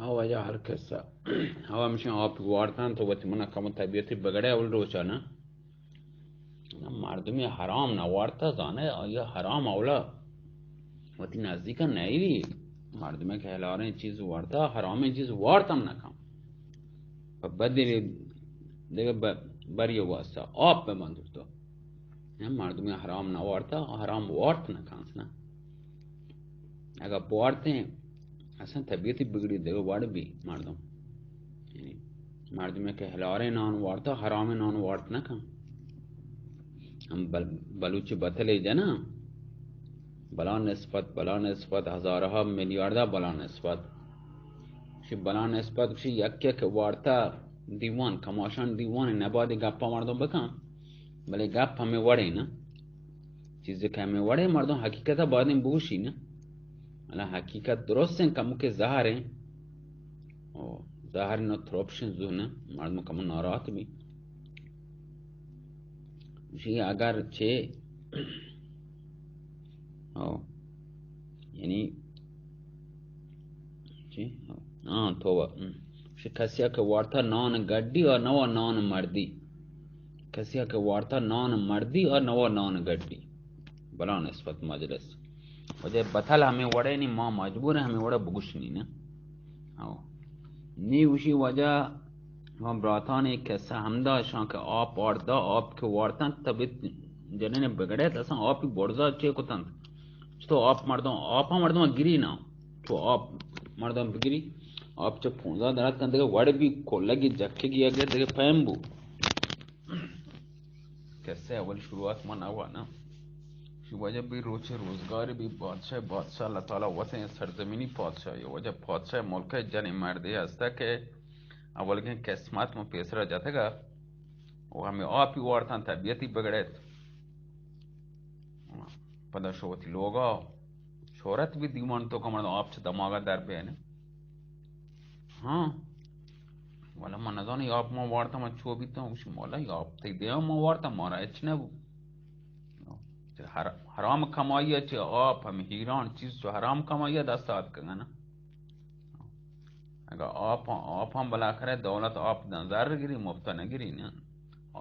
هو يا هالكسة هو مش هو بوارتان تو بتمنى كم تبيتي بغدا أول روشانا مردمی حرام نوارتا زانه یا حرام اولا وقتی نزدیک نیری مردمی که هلاره چیز وارتا حرام چیز وارتم نکن و بدری دیگه بری واسه آب به من تو مردمی حرام نوارتا حرام وارت نکن نه اگر بوارته اصلا طبیعتی بگیری دیگه وارد بی مردم یعنی مردمی که هلاره نان وارتا حرام نان وارت نکن هم بلوچ بطلی جنا بلا نسبت هزارها میلیاردا بلا نسبت شی بلا نسبت شی یک وارتا دیوان کماشان دیوان نبادی گپا مردم بکن بله گپ همه وڑه نه چیزی که همه وڑه مردم حقیقت باید این بوشی نه الا حقیقت درست این کمو که ظاهره ظاهر نه تروپشن زونه مردم کمو ناراحت بی شی اگر چه یعنی چی توبه شی کسیا که وارتا نان گڈی اور نوا نان مردی کسیا که وارتا نان مردی اور نوا نان گڈی بلا نسبت مجلس وجہ بتل ہمیں وڑے نہیں ماں مجبور ہے ہمیں وڑے بگش نہیں نا نی وشی وجہ ہم براتان ایک کیسا ہمدا شان کہ آپ واردا آپ کے وارتان طبیعت جننے بگڑے تسا آپ ہی بڑزا چے کو تن تو آپ مردوں گری نا تو آپ مردوں گری آپ جب پونزا درات کن دیکھے وڑ بھی کھولگی جکھے گی اگر دیکھے پیم بو کیسے اول شروعات من ہوا نا وجہ بھی روچے روزگار بھی بادشاہ اللہ تعالیٰ وطن سرزمینی پادشاہ یہ وجہ پادشاہ ملک جنی مردی ہستا کہ اول کے قسمت میں پیسرا جاتا گا وہ ہمیں آپ ہی وارتان طبیعتی بگڑے پدا شوتی لوگا شہرت بھی دیوان تو کمرد آپ سے دماغا در پہ ہے ہاں والا من نظانی آپ ما وارتا من چو بیتا ہوں مولا آپ تی دیا ما وارتا مارا اچنے بو حرام کمائی چه آپ ہم ہیران چیز جو حرام کمائی دست آد کنگا نا اگر آپ ہم بلا کرے دولت آپ زر گری مفتا نگری نا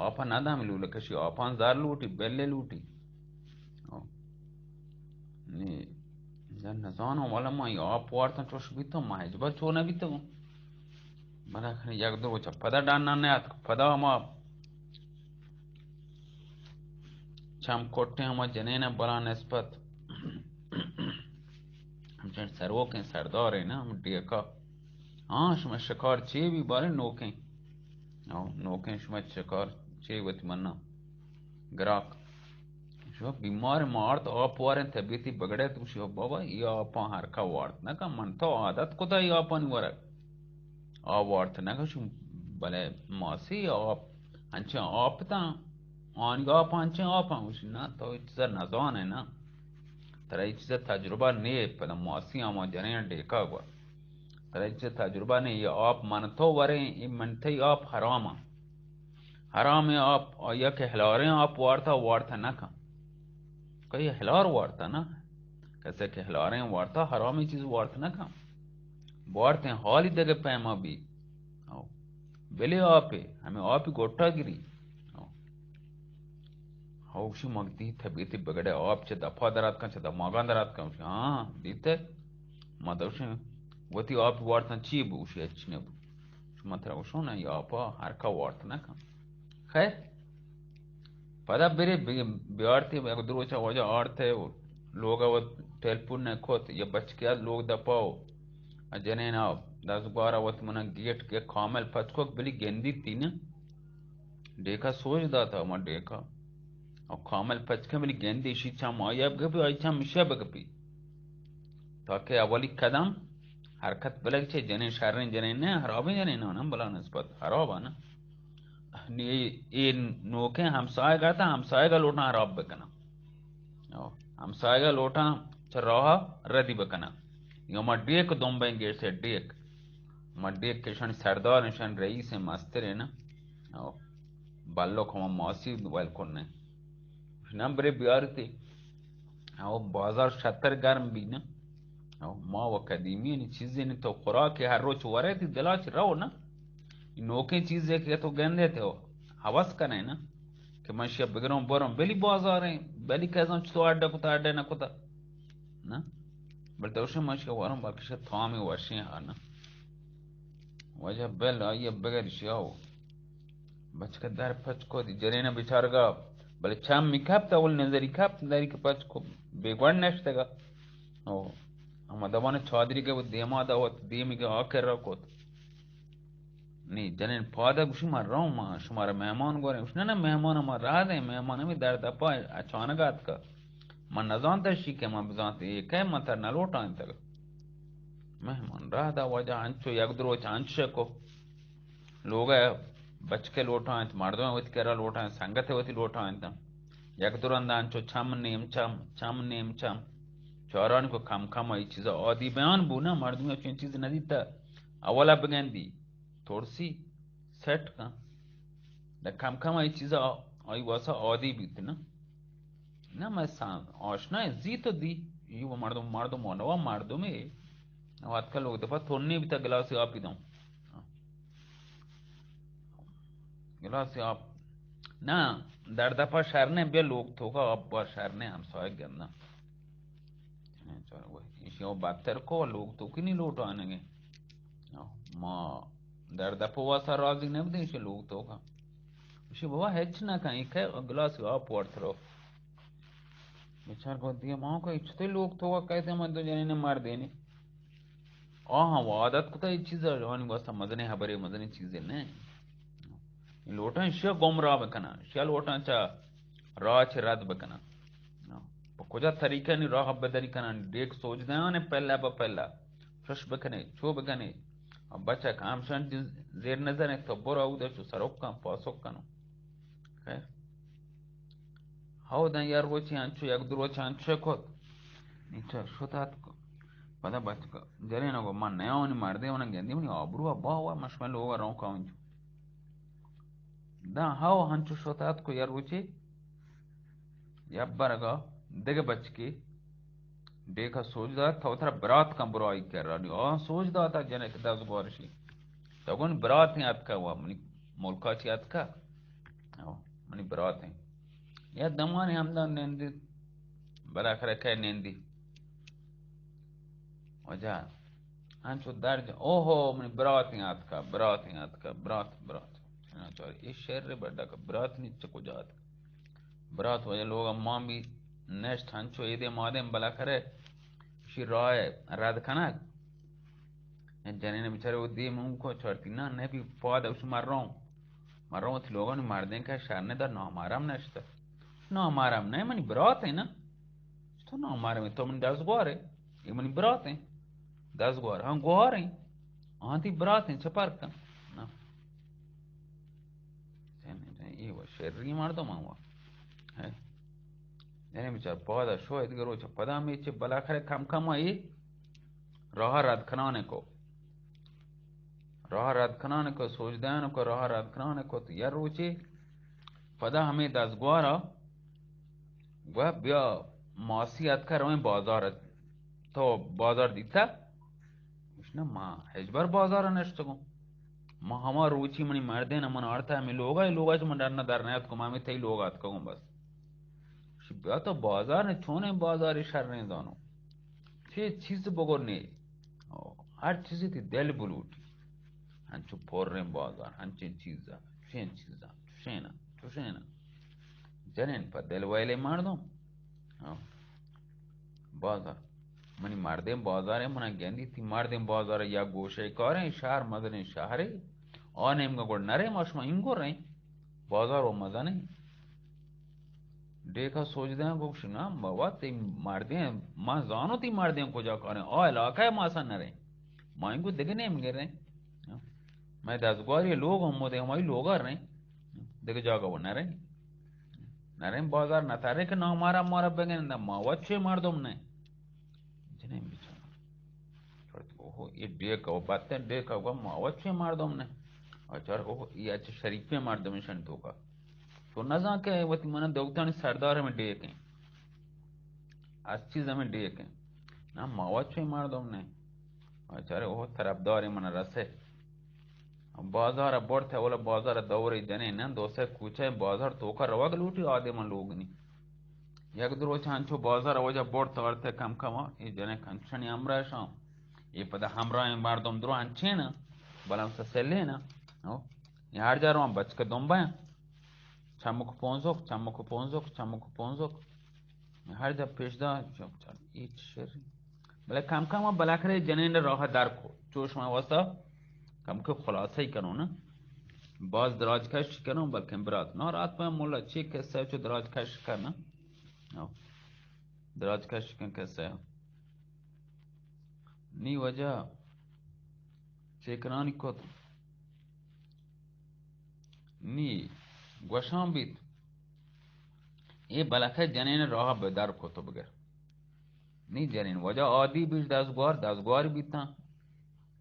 آپ ندام لولا کشی آپ زر لوٹی بیلے لوٹی نزانو والا ما آپ وارتا چوش بیتا ما حجبا چونا بیتا بلا کرے یک دو چا پدا ڈاننا نیات پدا ہم آپ چم کوٹے ہم جنین بلا نسبت ہم سرو کے سردار ہے نا ہم ڈیکا ہاں شما شکار چی بھی بارے نوکیں نوکیں شما شکار چی وقت منا گراک شما بیمار مارت آپ وارن طبیعتی بگڑے تو شما بابا یہ آپا ہرکا وارت نکا من تو عادت کتا یہ آپا نورک آپ وارت نکا شما بلے ماسی آپ انچے آپ تا آنگا آپ انچے آپ ہنگوشی نا تو یہ چیزا نزان ہے نا ترہ یہ چیزا تجربہ نہیں پدا ماسی آما جنین ڈیکا گوا ترہ یہ چیزا تجربہ نہیں یہ آپ منتو وریں یہ منتی آپ حراما حرام ہے آپ یا کہ ہلاریں آپ وارتا نکا کہ یہ ہلار وارتا نا کیسے کہ ہلاریں وارتا حرامی چیز وارتا نکا وارتے ہیں حالی دگے پیما بھی بلے آپ ہمیں آپ ہی گوٹا گری ہوشی مگتی طبیعتی بگڑے آپ چھ دفع درات کن چھ دماغان درات کن ہاں دیتے مدوشی وتی آپ وارتا چی بوشی اچنے بو شما ترہ وشو نا یا آپا ہرکا وارتا نکا خیر پدا بری بیارتی اگر دروچا وجہ آرتے لوگا وہ ٹیلپون نے کھوت یا بچ کیا لوگ دپاو جنین آو دس بارا وقت منا گیٹ کے کامل پچکوک بلی گندی تھی نا دیکھا سوچ دا تھا ما دیکھا اور کامل پچکے بلی گندی شی چام آیاب گپی آئی چام مشیب گپی تاکہ اولی قدم حرکت بلگ چھے جنین شرین جنین نے حرابین جنین آنا بلا نسبت حراب آنا یہ نوکیں ہمسائے گا تھا ہمسائے گا لوٹنا حراب بکنا ہمسائے گا لوٹا چراہا ردی بکنا یا ما ڈیک دومبیں گیر سے ڈیک ما ڈیک کے شان سردار نشان رئیس مستر ہے نا بالو کھما ماسی دوائل کرنے نمبر بیار تھی بازار شتر گرم بھی نا ما و قدیمی این چیزی نہیں تو خوراک هر روز ورے تھی دلاش رہو نا نوکے چیزیں کہ تو گندے تھے حوث کریں نا کہ من شب بگرم برم بلی بازاریں بلی کزم چطور اڈا کتا اڈا نکتا نا بل دوشم من شب ورم بلکش تامی ورشین ها نا وجه بل آئیه بگرش یاو بچه که در پچ کو دی جرین بیچارگا بله چم میکب تا اول نظری کب داری که پچ کو بیگوان نشتگا او اما دوان چادری که بود دیما داوت دیمی که آکر را کد نی جنین پادا گوشی من راو ما شماره مهمان گوریم گوش نه مهمان ما راه ده مهمان می در دپا اچانک آت که من نزانتا شی که من بزانتا یکه من تر نلوٹا انتا مهمان راه ده وجه انچو یک دروچ انچ کو लोग बच के लोटा हैं मर्दों में वती करा लोटा हैं संगत है वती लोटा हैं तम एक दुरंदान चो छम नेम छम चौरान को कम आई चीज़ आदि बयान बुना मर्दों में अच्छी चीज़ नहीं था अवला बगैंदी थोड़ी सी सेट का द कम आई चीज़ आई वैसा आदि भी थी ना मैं सांग आशना है जी तो दी ये वो मर्दों मोनवा मर्दों में बात का लोग दफा थोड़ने भी था गिलास आप ही दूँ गिलास आप ना दर दफा शहरने बे लोग थोका अब बार शहरने हम सॉय गन्ना चलो वो इसी वो बातर को लोग तो कि नहीं लोट आनेंगे माँ दर दफा वासा राजी नहीं बदे इसे लोग तो का इसे बाबा हेच ना कहीं के गिलास आप पॉट थरो बेचार को दिया माँ का इच्छते लोग तो का कैसे मत तो जाने ने मार देने हाँ वो आदत को तो ये चीज़ है जो नहीं बस मजने हबरे मजने चीज़ें नहीं लोटा शिया गुमराह बकना शिया लोटा चा राच रात बकना कुछ तरीका नहीं राह बदरी कना देख सोच दे ने पहला फ्रेश बकने छो बकने अब बच्चा काम शान जेर नजर है तो बोरा उधर चो सरोक का पासोक कनो खैर हाउ दा यार वो चांचो एक दो चांचो को नीचा शोतात को पता बच को जरे ना को मन नया नहीं मार दे उन्हें गेंदी नहीं आबरू अब्बा हुआ मशमल होगा रौं का da हाउ हंचु शोतात को यार उची यब्बरगा देगे बच के देखा सोचदा था उधर बरात का बुराई कर रहा नहीं और सोचदा था जने के 10 वर्षी तगुन बरात नहीं आता हुआ मनी मुल्का ची आता मनी बरात है या दमाने हमदा नेंदी बड़ा खरे कह नेंदी वजह हंचु दर्ज ओहो मनी बरात नहीं आता बरात इस शहर रे बड़ा का बरात नहीं चको जात बरात वजह लोग अम्मा भी नेक्स्ट हंचो इदे मादे बला करे शी राय रात खाना जने ने बेचारे वो दी मुंह को छोड़ती ना ने भी पौध उस मार रहा हूँ थी लोगों ने मार दें क्या शहर ने दर ना हमारा हम नेक्स्ट ना हमारा हम नहीं मनी बरात है ना तो ना हमारे में तो मन 10 गुआर है ये मनी बरात है 10 गुआर हाँ गुआर है हाँ थी बरात है छपार का ना ये वो शहर मार दो माँ है जने बेचार पौधा शो इधर रोच पदा में इच्छे बला खरे कम आई राह रात खनाने को सोचदान को राह रात खनाने को तो यार रोचे पदा हमें 10 गुआरा वह ब्या मासियात कर रहे बाजार तो बाजार दिखता उसने माँ हेजबर बाजार नष्ट को माँ हमारा रुचि मनी मार देना मन आड़ता है मैं लोगा जो मन डरना डरना है तो माँ में थे लोग आत कहूँ बस ब्या तो बाजार ने छोने बाजार इशार नहीं जानो छे चीज बगोर नहीं हर चीज थी दिल बुलूटी हंचु पोर रहे बाजार हंचिन चीजा शेना जनेन पर दिल वाले मार दो बाजार मनी मार दे बाजार है मना गेंदी थी मार दे बाजार या गोशे करे शहर मदने शहरे और नेम का गोड़ नरे मशमा इंगो रहे बाजार वो मजा नहीं देखा सोच दे गोश ना बाबा ते मार दे मां जानो ती मार दे को जा करे ओ इलाका है मासा नरे मां इंगो देखने में गे रहे मैं 10 ग्वारी लोग हम मोदे हमारी लोग आ रहे देख जागा वो नरे बाजार न तारे के ना मारा बगन ना मां वच्छे मार दो हमने जने बिचारा ओहो ये डेक का बात है डेक का मां वच्छे मार दो हमने अच्छा ओहो ये अच्छा शरीफ में मार दो मिशन तो का तो न जा के वती मन दोगतानी सरदार में डेक है अच्छी जमे डेक है Ama oči mardom ne. Açare o tarafdari mana rase. बाजार बढ़ते बोले बाजार दौरे जने न दोसे कुछ बाजार तो कर रवा लूटी आदे मन लोग नहीं यक द्रो चांचो बाजार वजह बढ़ते अर्थे कम कम ये जने कंचनी हमरा शाम ये पता हमरा में बार दम द्रो अंचे ना बलम से सेले ना ओ यार जा रहा हूँ बच के दम बाय चामुक पोंजोक हर जब पेशदा जब चल इट शर बले कम कम बला करे जने ने रहा दार को चोश में वसा कम के खुलासा ही करो ना باز دراج کش کنم بلکه برات نه رات من مولا چی کسه چو دراج کش کنه دراج کش کن کسه نی وجه چیکنانی کت نی گوشان بیت ای بلکه جنین راه بدر کتو بگر نی جنین وجه عادی بیش دستگوار بیتن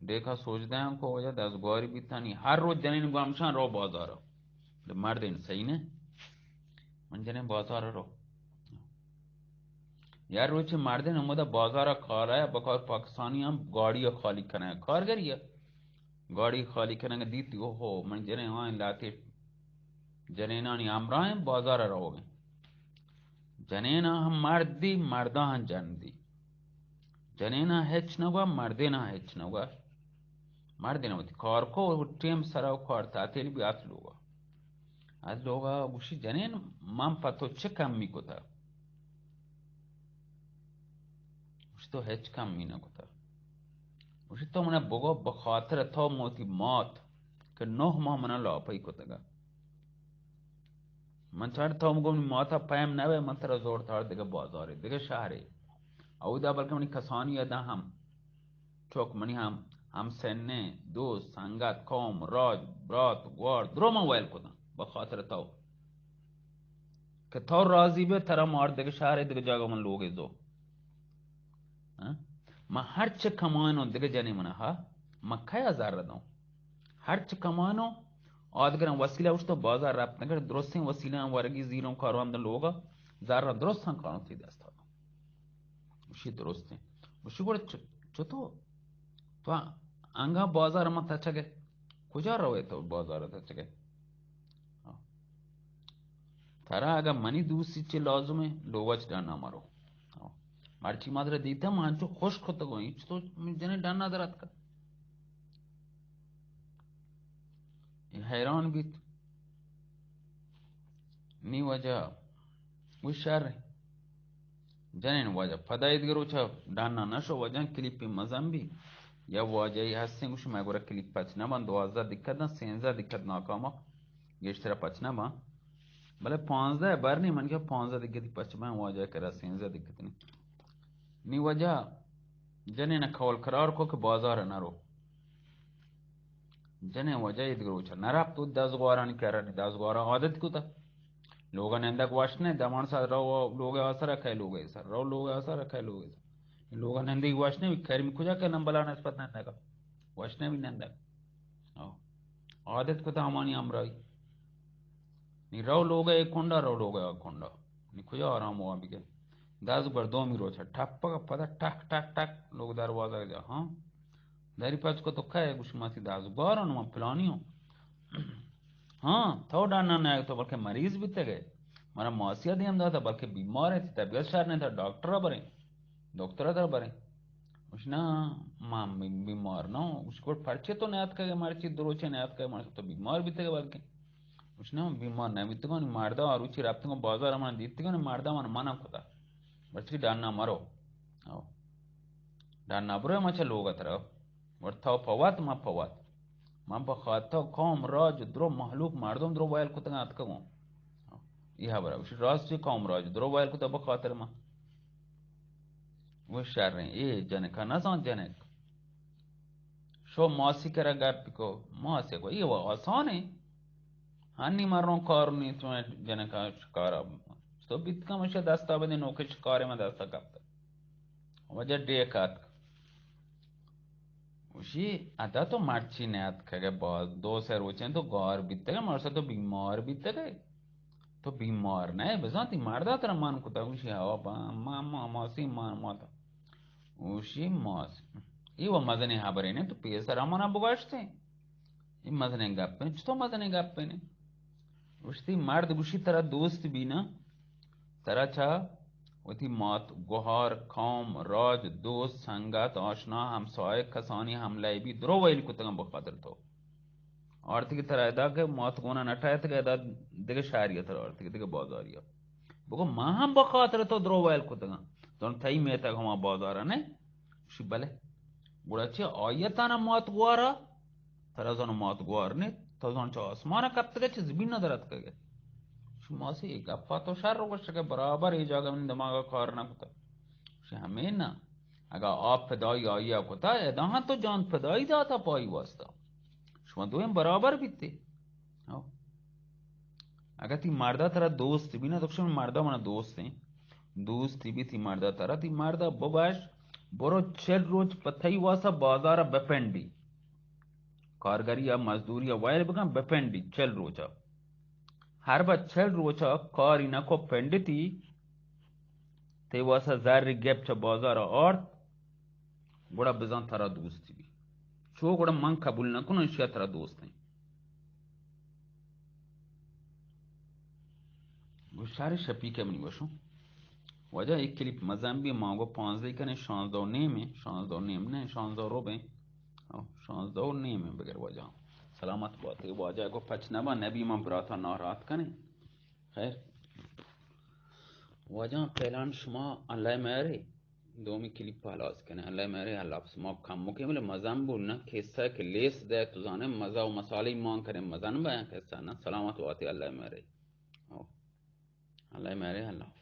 देखा सोचते हैं हमको वजह दसगौरी भी था नहीं हर रोज जने गामशान रो बाजार मर दिन सही ने मन जने बाजार रो यार रोज मार दिन हम बाजार खा रहा है बकौर पाकिस्तानी हम गाड़ी खाली करना खार करिए गाड़ी खाली करेंगे दीती हो मन जने वहां लाते जने ना नहीं आमरा है बाजार रहोगे जने ना हम मर्दी मर्दा हम जन दी जने ना हेच नगा मर्दे ना हेच नगा मर्दे ना होती कार को टेम सराव कार तातेल भी आज लोगा उसी जने माम पतो चकम मी को था उस तो हेच कम मी ना को था उसी तो मने बगो बखातर था मोती मौत के नोह माह मना लापई को तगा मन चार था मुगो मौत पैम नवे मंत्र जोर था देगा बाजारे देगा शहरे औदा बल्कि मनी कसानी अदा हम चौक मनी हम सेने दोस्त संगत कौम राज ब्रात ग्वार द्रोमा वायल को था बखातर था कि थोर राजी बे तरा मार देगा शहरे देगा जागा मन लोग इजो ma harce kamano daga jani mana ha ma kaya zarra dau harce kamano adgaran wasila usto bazar rap nagar drosin wasila wargi zilon karan da loga zarra drossan karan ti dasta ushi droste ushi gor choto to anga bazar ma tachage kuja rawe to bazar tachage tara aga mani dusi che lazume lowach dana maro marchi madre dita mancho khosh khoto go ich to jane dana darat ka हैरान भी नी वजह हुशार जनेन वजह फदायत गरोचा डाना नशो वजह क्लिप मजम्बी या वजह हस्से मुश मैं गोरा क्लिप पचना बन 2000 दिक्कत ना सेंजा दिक्कत नाकामा गेश्तरा पचना बा भले 15 बार नहीं मन के 15 दिक्कत पचमा वजह करा सेंजा दिक्कत नहीं नी वजह जनेन खवल करार को के बाजार ना रो जने वजह इदगरोचा नराप तो 10 गोरानी करा 10 गोरा आदत को था लोग नेंदक वाशने दमन सा रो लोग आसा रखे लोग ऐसा रो लोग आसा रखे लोग ऐसा लोग नेंदी वाशने भी खैर में कुजा के नंबला नस्बत नेंदक वाशने भी नेंदक आदत को तो हमानी अमराई नी रो लोग एक कोंडा रो लोग एक कोंडा नी कुजा आराम हुआ भी के 10 बार दो मी रोचा ठप्पा का पता टक टक टक लोग दरवाजा जा हाँ दारी पाच को तो क्या है कुछ मासी 10 बार अनुमान प्लानी हो हाँ थो डाना ना तो बल्कि मरीज भी थे गए मारा मौसिया दी हम था बल्कि बीमार है तबीयत शार नहीं था डॉक्टर था बरे उसना मां बीमार ना उसको पर्चे तो नहीं आता मारे चीज दरोचे नहीं आता मारे तो बीमार भी थे बल्कि उसने बीमार नहीं बितको नहीं मारदा और उची रात को बाजार हमारा दीती को नहीं मारदा मन माना खुदा बच्ची डाना मरो डाना बरो मचा लोग अतरा और था फवात मा फवात man ba khata qawm raj dro mahluk mardom dro bayal ko tanga atka go iha bara ush ras je qawm raj dro bayal ko ba khatir ma वो शर रहे ए जनक ना सान जनक शो मौसी करा गप को मौसे को ये वो आसान है हानि मारो कार नहीं तुम्हें जनक शिकार तो बित का मशा दस्ता बने नौके शिकार में दस्ता कप वजह डेकात उसी आता तो मार्ची ने आत कहे बहुत 2 सर रोचे तो गौर बीते गए मरसा तो बीमार बीते गए तो बीमार नहीं बजाती मारदा तेरा मान को था उसी हवा पा मामा मौसी मान माता وشی ماز ایو مزنی haberine تو پیسر امانا بگاشته این مزنی گپ چطور مزنی گپ نه وشتی مرد گوشی ترا دوست بینا ترا چا وتی مات گوهار کام راج دوست संगत آشنا همسایه کسانی हमलाई भी द्रो वैल कुतगम बखातर तो आर्थिक तरह एदा के मौत गोना नटायत के एदा दिगे शारियत आर्थिक दिगे बाजारिया बको मां बखातर तो द्रो वैल कुतगम don tai meta homa bazara ne shi bale gurachi ayatana mat gwara tarazon mat gwar ne tazon cha asmana kaptege chiz bin nadarat kage shi masi gappa to shar roshke barabar e jaga min damaga kar na kuta shi hame na agar aap fidai aiya kuta edahan to jan fidai data pai wasta shuma doem barabar bitte agar ti marda tara dost bina dokshon marda mana dost hain دوستی بیتی مردا ترا تی مردا بباش برو 40 روز پتھئی واسا بازار بپنڈی کارگری یا مزدوری یا وائل بگم بپنڈی 40 روزا هر با 40 روزا کاری نکو پندتی تی واسا زر گپ چا بازار آرد گوڑا بزن ترا دوستی بی چو گوڑا من قبول نکنو اشیا ترا دوست نہیں گوشاری شپی که منی باشو وجہ ایک کلیپ مزم بھی مانگو 15 کنے 16 نیمه 16 نیم نه 16 روبه 16 نیمه بگر وجہ سلامت باتی وجہ کو پچ نبا نبی من براتا ناراحت کنه خیر وجہ پہلان شما اللہ میرے دومی کلیپ پالاز کنه اللہ میرے اللہ شما کم مکه مل مزم بول نه قصه که لیس ده تو زانه مزه و مساله مان کنه مزن بیان قصه نه سلامت باتی اللہ میرے اللہ میرے اللہ